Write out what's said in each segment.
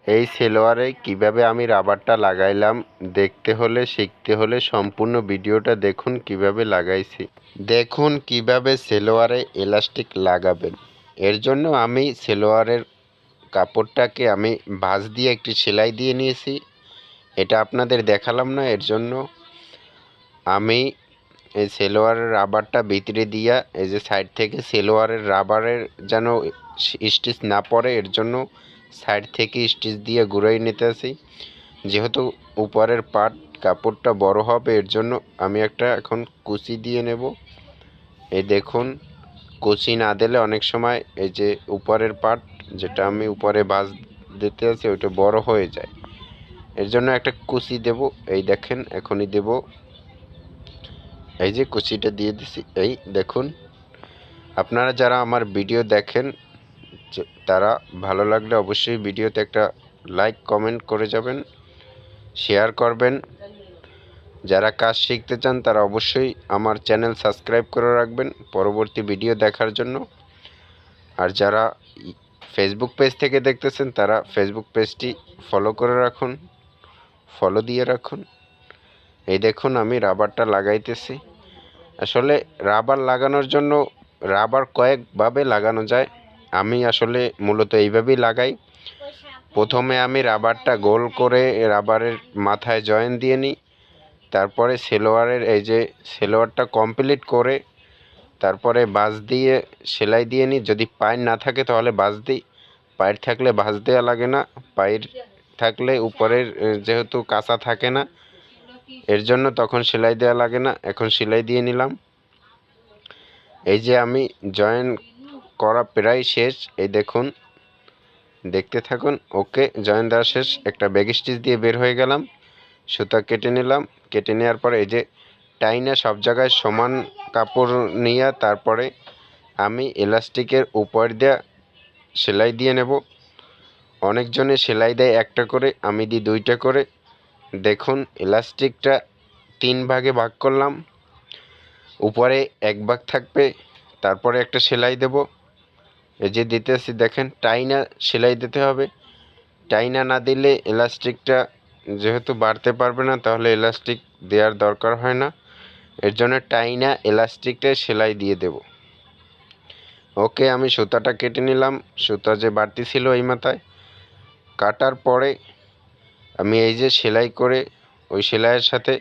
এই সেলোয়ারে কিভাবে আমি রাবারটা লাগাইলাম দেখতে হলে শিখতে হলে সম্পূর্ণ ভিডিওটা দেখুন কিভাবে লাগাইছি। দেখুন কিভাবে সেলোয়ারে এলাস্টিক লাগাবেন। এর জন্য আমি সেলোয়ারের কাপড়টাকে আমি ভাঁজ দিয়ে একটি সেলাই দিয়ে নিয়েছি। এটা আপনাদের দেখালাম না, এর জন্য আমি এই সেলোয়ারের রাবারটা ভিতরে দিয়া এই যে সাইড থেকে সেলোয়ারের রাবারের যেন স্টিচ না পড়ে এর জন্য সাইড থেকে স্টিচ দিয়ে ঘুরাই নিতেছি। যেহেতু উপরের পার্ট কাপড়টা বড় হবে এর জন্য আমি একটা এখন কুচি দিয়ে নেব। এই দেখুন, কুচি না দিলে অনেক সময় এই যে উপরের পার্ট যেটা আমি উপরে ভাঁজ দিতে আছি ওইটা বড় হয়ে যায়। এর জন্য একটা কুচি দেব। এই দেখেন এখনই দেব। এই যে কুচিটা দিয়ে দিছি। এই দেখুন, আপনারা যারা আমার ভিডিও দেখেন তারা ভালো লাগলে অবশ্যই ভিডিওতে একটা লাইক কমেন্ট করে যাবেন, শেয়ার করবেন। যারা কাজ শিখতে চান তারা অবশ্যই আমার চ্যানেল সাবস্ক্রাইব করে রাখবেন পরবর্তী ভিডিও দেখার জন্য। আর যারা ফেসবুক পেজ থেকে দেখতেছেন তারা ফেসবুক পেজটি ফলো করে রাখুন, ফলো দিয়ে রাখুন। এই দেখুন আমি রাবারটা লাগাইতেছি। আসলে রাবার লাগানোর জন্য রাবার কয়েকভাবে লাগানো যায়। আমি আসলে মূলত এইভাবেই লাগাই। প্রথমে আমি রাবারটা গোল করে রাবারের মাথায় জয়েন দিয়ে নিই। তারপরে সেলোয়ারের এই যে সেলোয়ারটা কমপ্লিট করে তারপরে ভাঁজ দিয়ে সেলাই দিয়ে নিই। যদি পায়ের না থাকে তাহলে ভাঁজ দিই, পায়ের থাকলে ভাঁজ দেওয়া লাগে না। পায়ের থাকলে উপরের যেহেতু কাঁচা থাকে না এর জন্য তখন সেলাই দেওয়া লাগে না। এখন সেলাই দিয়ে নিলাম। এই যে আমি জয়েন করা প্রায় শেষ। এই দেখুন, দেখতে থাকুন। ওকে, জয়েন দেওয়া শেষ। একটা ব্যাক স্টিচ দিয়ে বের হয়ে গেলাম। সুতা কেটে নিলাম। কেটে নেওয়ার পরে এই যে টাইনা সব জায়গায় সমান কাপড় নিয়ে তারপরে আমি এলাস্টিকের উপর দিয়ে সেলাই দিয়ে নেব। অনেকজনে সেলাই দেয় একটা করে, আমি দিই দুইটা করে। দেখুন এলাস্টিকটা 3 ভাগে ভাগ করলাম। উপরে এক ভাগ থাকবে, তারপরে একটা সেলাই দেব। এই যে দিতেছি দেখেন, টাইনা সেলাই দিতে হবে। টাইনা না দিলে এলাস্টিকটা যেহেতু বাড়তে পারবে না তাহলে এলাস্টিক দেওয়ার দরকার হয় না। এর জন্য টাইনা এলাস্টিকটা সেলাই দিয়ে দেব। ওকে, আমি সুতাটা কেটে নিলাম। সুতা যে বাড়তি ছিল এই মাথায় কাটার পরে আমি এই যে সেলাই করে ওই সেলাইয়ের সাথে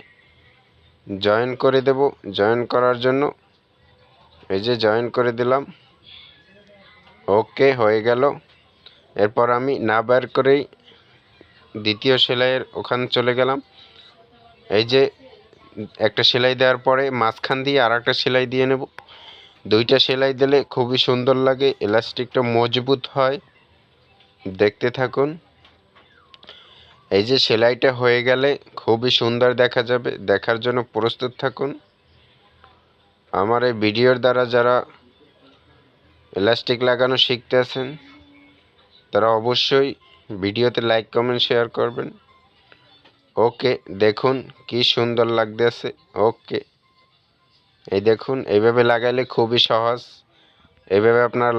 জয়েন করে দেব। জয়েন করার জন্য এই যে জয়েন করে দিলাম। ওকে, হয়ে গেল। এরপর আমি না বের করেই দ্বিতীয় সেলাইয়ের ওখানে চলে গেলাম। এই যে একটা সেলাই দেওয়ার পরে মাঝখান দিয়ে আর একটা সেলাই দিয়ে নেব। দুইটা সেলাই দিলে খুবই সুন্দর লাগে, এলাস্টিকটা মজবুত হয়। দেখতে থাকুন। এই যে সেলাইটা হয়ে গেলে খুবই সুন্দর দেখা যাবে, দেখার জন্য প্রস্তুত থাকুন। আমার এই ভিডিওর দ্বারা যারা এলাস্টিক লাগানো শিখতে আছেন তারা অবশ্যই ভিডিওতে লাইক কমেন্ট শেয়ার করবেন। ওকে, দেখুন কি সুন্দর লাগতেছে। ওকে, এই দেখুন এইভাবে লাগাইলে খুবই সহজ। এইভাবে আপনারা